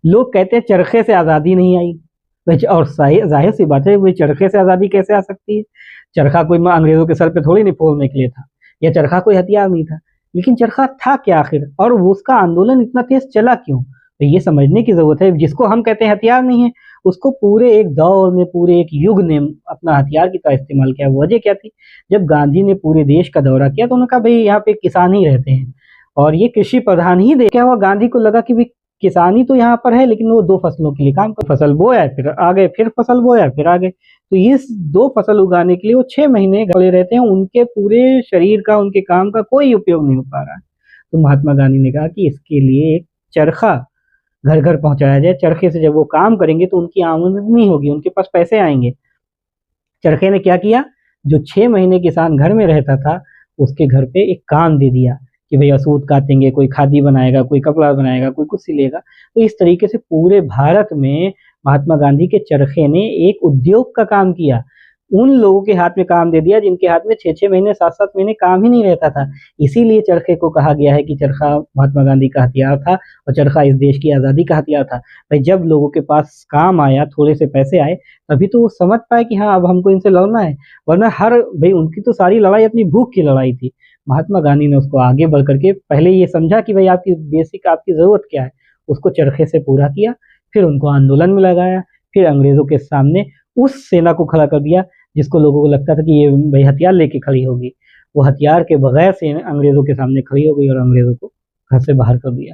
लोग कहते हैं चरखे से आज़ादी नहीं आई भाई, और जाहिर सी बात है, भाई चरखे से आज़ादी कैसे आ सकती है? चरखा कोई अंग्रेजों के सर पे थोड़ी नहीं फोड़ने के लिए था, या चरखा कोई हथियार नहीं था। लेकिन चरखा था क्या आखिर, और वो उसका आंदोलन इतना तेज चला क्यों? तो ये समझने की जरूरत है। जिसको हम कहते हैं हथियार नहीं है, उसको पूरे एक दौर में, पूरे एक युग ने अपना हथियार की तरह इस्तेमाल किया। वजह क्या थी? जब गांधी ने पूरे देश का दौरा किया तो उन्होंने कहा भाई यहाँ पे किसान ही रहते हैं, और ये कृषि प्रधान ही देश। क्या हुआ, गांधी को लगा कि भाई किसानी तो यहाँ पर है, लेकिन वो दो फसलों के लिए काम कर, फसल बोया फिर आ गए, फिर फसल बोया फिर आ गए। तो इस दो फसल उगाने के लिए वो 6 महीने गले रहते हैं, उनके पूरे शरीर का, उनके काम का कोई उपयोग नहीं हो पा रहा है। तो महात्मा गांधी ने कहा कि इसके लिए एक चरखा घर घर पहुंचाया जाए। चरखे से जब वो काम करेंगे तो उनकी आमदनी होगी, उनके पास पैसे आएंगे। चरखे ने क्या किया, जो 6 महीने किसान घर में रहता था उसके घर पे एक काम दे दिया कि भैया सूत काटेंगे, कोई खादी बनाएगा, कोई कपड़ा बनाएगा, कोई कुछ सिलेगा। तो इस तरीके से पूरे भारत में महात्मा गांधी के चरखे ने एक उद्योग का काम किया। उन लोगों के हाथ में काम दे दिया जिनके हाथ में 6-6 महीने, 7-7 महीने काम ही नहीं रहता था। इसीलिए चरखे को कहा गया है कि चरखा महात्मा गांधी का हथियार था, और चरखा इस देश की आज़ादी का हथियार था। भाई जब लोगों के पास काम आया, थोड़े से पैसे आए, तभी तो वो समझ पाए कि हाँ अब हमको इनसे लड़ना है। वरना हर भाई उनकी तो सारी लड़ाई अपनी भूख की लड़ाई थी। महात्मा गांधी ने उसको आगे बढ़ करके पहले ये समझा कि भाई आपकी बेसिक, आपकी जरूरत क्या है, उसको चरखे से पूरा किया। फिर उनको आंदोलन में लगाया, फिर अंग्रेजों के सामने उस सेना को खड़ा कर दिया जिसको लोगों को लगता था कि ये भाई हथियार लेके खड़ी होगी। वो हथियार के बगैर से अंग्रेजों के सामने खड़ी हो गई और अंग्रेजों को घर से बाहर कर दिया।